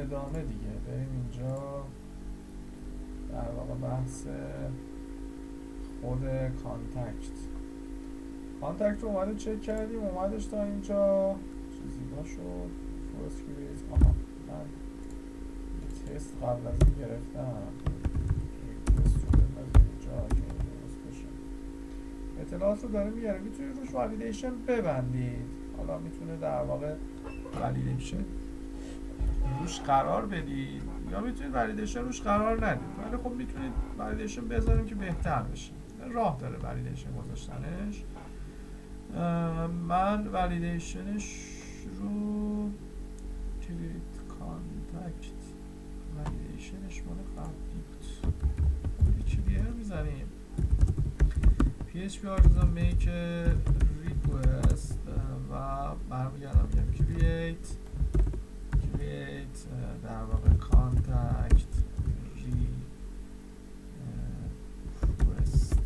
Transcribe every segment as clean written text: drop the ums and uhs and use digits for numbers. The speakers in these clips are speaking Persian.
ادامه دیگه بریم اینجا در واقع بحث خود کانتکت رو اومده چک کردیم، اومدش تا اینجا زیبا شد. فورسکریت من یه تست قبل از این گرفتم، تست رو بندازیم اینجا که این درست بشه. اطلاعات رو داره میگره، میتونید روش والیدیشن ببندید. حالا میتونه در واقع والیدیشن روش قرار بدید یا میتونید والیدیشن روش قرار ندید، ولی خب میتونید والیدیشن بذاریم که بهتر بشه. راه داره والیدیشن گذاشتنش. من والیدیشنش رو کریت کانتکت والیدیشنش مال قبلی بود. یکی بیار میزنیم PHP artisan make request و برمیگردم میگم create در واقع contact request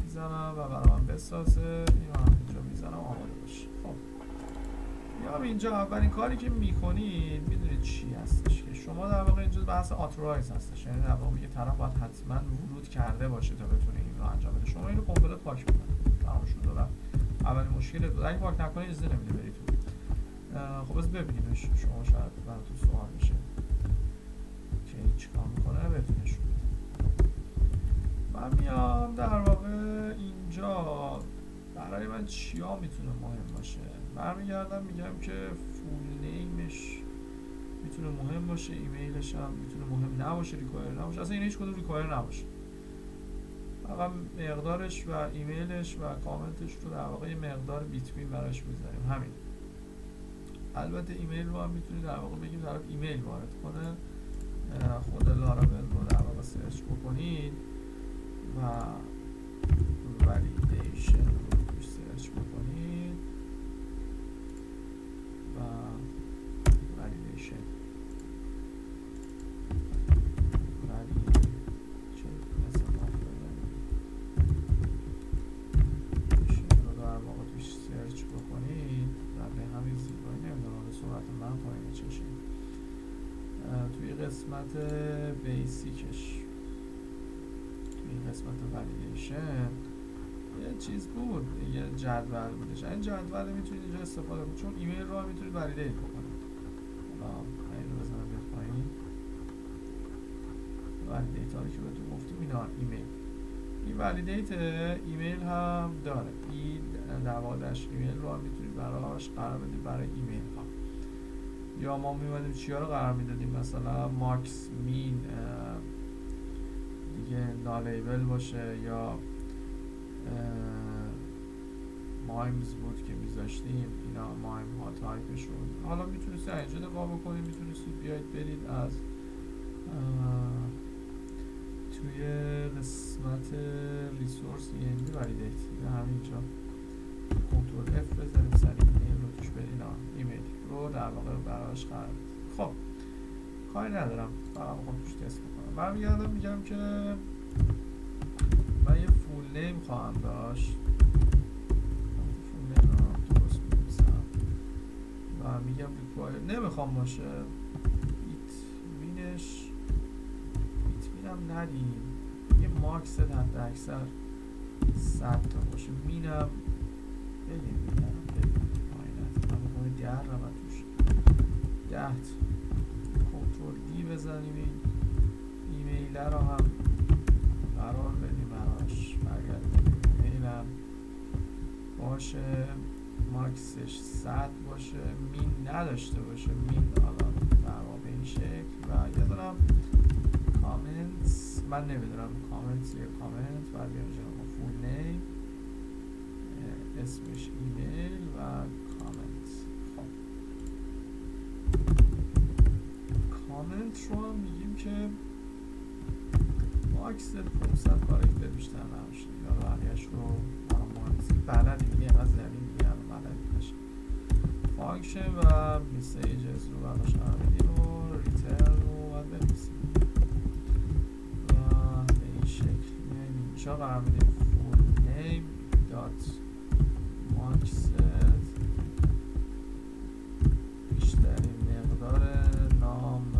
میزنم و برای من بسازه. اینو هم اینجا میزنم آماده باشه. خب یا اینجا اولین کاری که میکنید میدونید چی هستش که شما در واقع اینجا بحث آتورایز هستش، یعنی در واقع یه طرف باید حتما ورود کرده باشه تا بتونه این رو انجام بده. شما اینو کامپلت پاک میکنید تمام شده و اولین مشکل بود اگه پاک نکنید اجازه نمیده برید تو. خب بس ببینیمش، شما شاید براتون سوال میشه که این چیکار میکنه بهتون نشون بده. من میام در واقع اینجا برای من چیا میتونه مهم باشه، برمیگردم میگم که فول نیمش میتونه مهم باشه، ایمیلش هم میتونه مهم نباشه، ریکوایر نباشه، اصلا این هیچ کدوم ریکوایر نباشه. فقط مقدارش و ایمیلش و کامنتش رو در واقع یه مقدار بیتوین براش میذاریم، همین. البته ایمیل رو هم میتونید در واقع بگیم طرف ایمیل وارد کنه. خود لاراول رو در واقع سرچ بکنید و والیدیشن رو سرچ بکنید و والیدیشن رو در واقع توش سرچ بکنید و به همین زیبایی نمیدونم صورت من پایین چشه توی قسمت بیسیکش، توی قسمت والیدیشن یه چیز بود، یه جدول بودش. این جدول میتونید اینجا استفاده کنید چون ایمیل رو هم میتونید والیدیت بکنید. حالا این رو بزنم بیاد پایین. والیدیت هایی که بهتون گفتیم اینا ایمیل، این والیدیت ایمیل هم داره. این در واقع داش ایمیل رو هم میتونید براش قرار بدید برای ایمیل ها. یا ما میمدیم چیا رو قرار میدادیم، مثلا ماکس مین دیگه نالیبل باشه یا مایمز بود که میذاشتیم، اینا مایم ها تایپشون. حالا میتونید اینجا نگاه بکنید، میتونید بیاید برید از توی قسمت ریسورس END والیدیت همینجا کنترل F بزنید سریع ایمیل رو توش برید، ایمیل رو در واقع براش قرار بدید. خب کاری ندارم، فقط میخوام توش تست بکنم. برمیگردم میگم که من یه فول نیم خواهم داشت، فول نیم رو درست می‌نویسم و میگم ریکوایر نمیخوام باشه، بیتوینش بیتوینم ندیم، یه ماکس حد اکثر 100 تا باشه، مینم بگیم پایینت من میخوام 10 رو من توش 10 کنترل دی بزنیم، این ایمیل رو هم قرار بدیم براش، برگردیم ایمیلم باشه، ماکسش 100 باشه، مین نداشته باشه، مین حالا در واقع این شکل و یه دارم کامنتس، من نمیدونم کامنتس یا کامنت برگردیم فول نیم اسمش ایمیل و کامنت. خب کامنت رو هم میگیم که ماکس 500 کاراکتر بیشتر نباشه یا بقیه‌اش رو برای مهندسی بلدی دیگه اینقدر زمین دیگه بلدی نشه. فانکشن و میسیجز رو براش قرار بدیم و ریترن رو باید بنویسیم و به این شکل میایم اینجا قرار بدیم فول نیم دات ماکس بیشترین مقدار نام و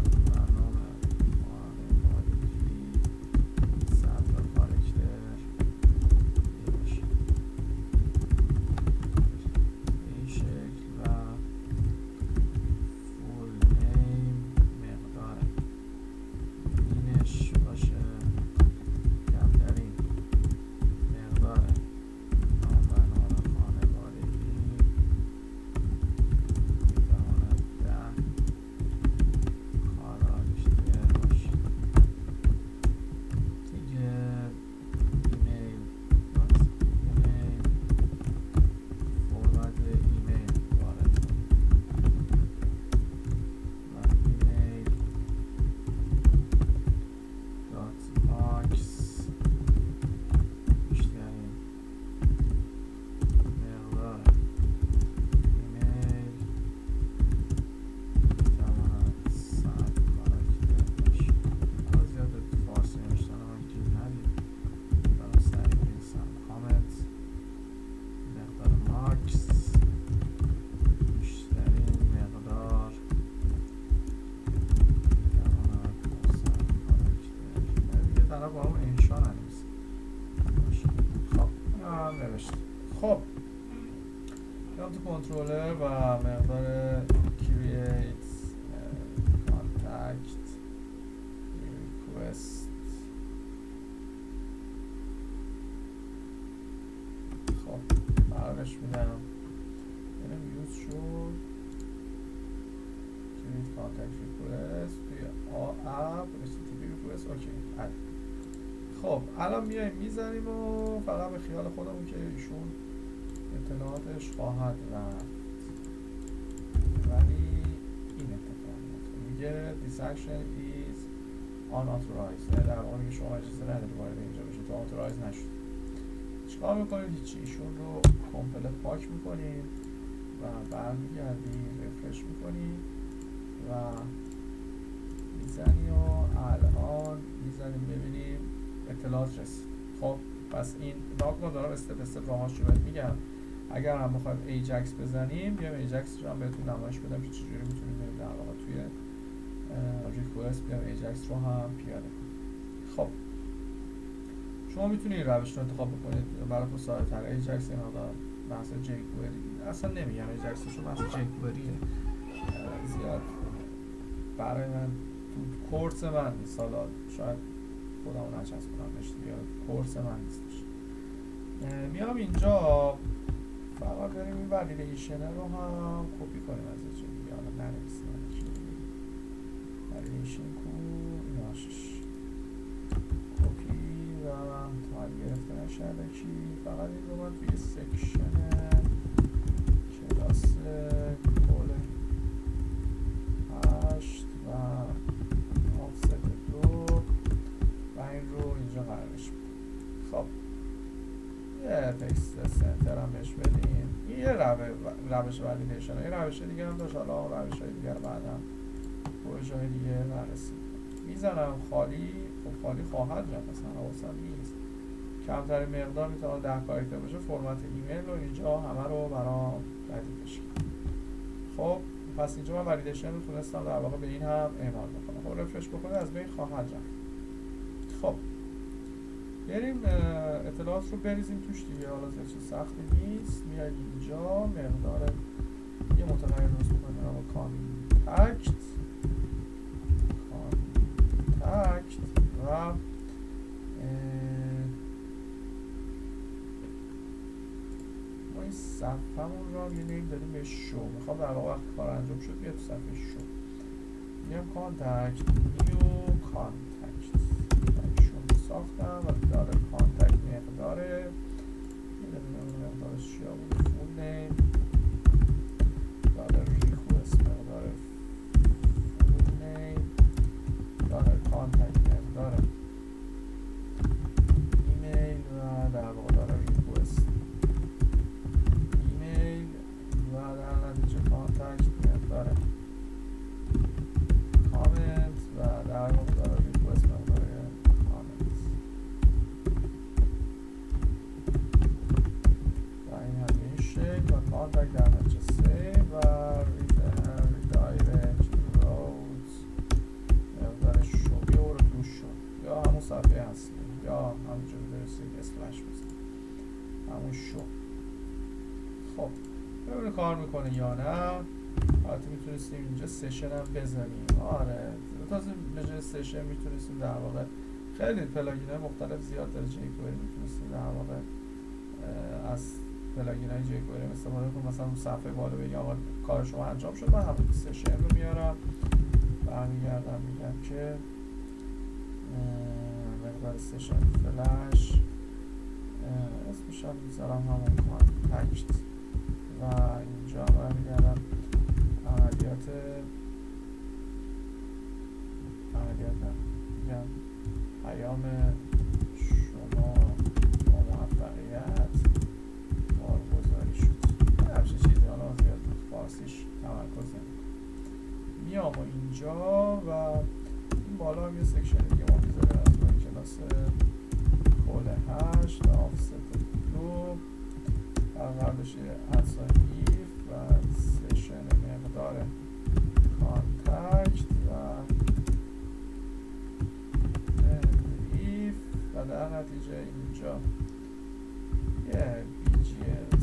خب میام تو کنترلر و مقدار create contact request. خب فرقش میدم ببینم یوز شد create contact request توی app http request. اوکی علی. خب الان میایم میزنیم و فقط به خیال خودمون که ایشون اطلاعاتش خواهد رفت، ولی این اتفاق میفته میگه this action is unauthorized، یعنی در واقع میگه شما اجازه نداری وارد اینجا بشید، تو authorize نشد. چیکار میکنید؟ هیچی، ایشون رو کامپلت پاک میکنید و برمیگردیم رفرش میکنیم و میزنیم و الان میزنیم ببینیم اطلاعات رسید. خب پس این ناگهان دارم استپ استپ راهاش رو میگم. اگر هم بخوایم ایجکس بزنیم بیام ایجکس رو هم بهتون نمایش بدم که چجوری میتونیم در واقع توی ریکوست بیام ایجکس رو هم پیاده کنیم. خب شما میتونید این روش رو انتخاب بکنید براتون ساده تر. ایجکس این مقدار بحث جیکوئری اصلا نمیگم، ایجکسش رو بحث جیکوئریه زیاد برای من تو کورس من نیست، حالا شاید خودمو نچسبونم بهش دیگه، کورس من نیستش. میام اینجا فقط بریم این ولیدیشن رو هم کپی کنیم از اینجا دیگه، حالا ننویسیم ولیدیشن کو ایناشش کپی و تایپ گرفته نشده کی، فقط این رو من توی سکشن کلاس کل 8 و آفست 2 و این رو اینجا قرارش بدیم. خب یه تکست سنتر هم بهش بدیم. این یه روش ولیدیشن، یه روش دیگه هم داشت، حالا روش های دیگه رو بعدا پروژه های دیگه بررسی میزنم. خالی، خب خالی خواهد رفت، مثلا حواسم نیست، کمترین مقدار میتونه 10 کاراکتر باشه. فرمت ایمیل رو اینجا همه رو برام ردیفش کنم. خب پس اینجا من ولیدیشن رو تونستم در واقع به این هم اعمال بکنم. خب رفرش بکنه از بین خواهد رفت. خب بریم اطلاعات رو بریزیم توش دیگه، حالا زیاد چیز سختی نیست. میایم اینجا مقدار یه متغیر درست بکنیم با کانتکت و ما این صفحه‌مون رو یه نیم دادیم به شو. میخوام در واقع وقتی کار انجام شد بیاد تو صفحه شو. میام کانتکت نیو کانتکت ایشون ساختم و داره کانتکت مقداره مقدارش چیا بود؟ فول نیم داره ریکوست مقداره فول نیم داره کانتکت مقداره ایمیل و در واقع داره ریکوست ایمیل و در نتیجه کانتکت مقداره کامنت و در واقع داره ریکوست مقداره کامنت و این هم به این شکل و کانتکت در نتیجه سیو و ریدایرکت روز مقدار شو بیاره توش شد یا همون صفحه اصلی یا همونجوری درسته که اسفلش بزن همون شو. خب ببینه کار میکنه یا نه. البته میتونستیم اینجا سشن هم بزنیم. آره تازه به جای سشن میتونستیم در واقع خیلی پلاگین های مختلف زیاد داره جیکوئری، میتونستیم در واقع از پلاگین های جیکوئری استفاده کنیم. مثلا اون صفحه بالا بگیم آقا کار شما انجام شد، من همون سشن رو میارم برمیگردم میگم که مقدار سشن فلش اسمش هم میذارم همون کانتکت و اینجا برمیگردم عملیات میگم پیام شما با موفقیت بارگذاری شد. همچه چیزی حالا زیاد فارسیش تمرکز نمی‌کنم. میام اینجا و این بالا هم یه سکشن دیگه ما میذاریم از روی کلاس کل 8 آفست 2 قبلش ادساین ایف و سشن مقدار کانتکت و ایف و در نتیجه اینجا یه BGS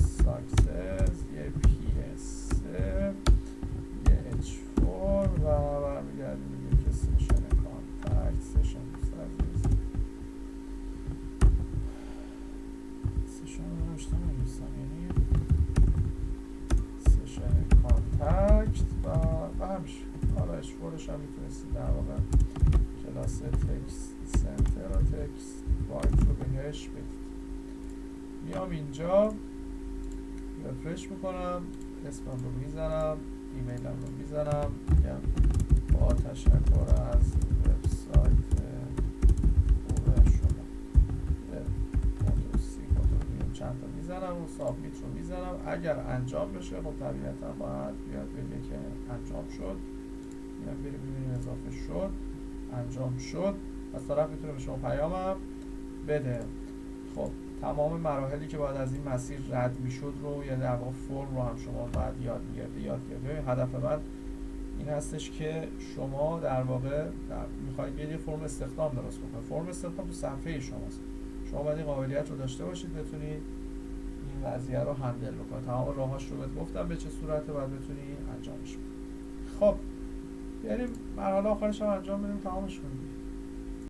آخرش هم میتونستید در واقع کلاس تکست سنتر و تکست رایت رو بهش بدید. میام اینجا رفرش میکنم، اسمم رو میزنم، ایمیلم رو میزنم، میگم با تشکر از وبسایت خوب شما چند تا میزنم و سابمیت رو میزنم. اگر انجام بشه خب طبیعتا باید بیاد بگه که انجام شد. میام بریم ببینیم اضافه شد، انجام شد. از طرف میتونه به شما پیامم بده. خب تمام مراحلی که باید از این مسیر رد میشد رو، یا در واقع فرم رو هم شما باید یاد گرفت. هدف من این هستش که شما در واقع میخواید بیاید یه فرم استخدام درست بکنید. فرم استخدام تو صفحه شماست. شما باید این قابلیت رو داشته باشید بتونید این قضیه رو هندل بکنید. تمام راهاش رو بهت گفتم به چه صورته باید بتونی انجامش بدید. خب بریم مرحله آخرش هم انجام بدیم، تمامش کنیم.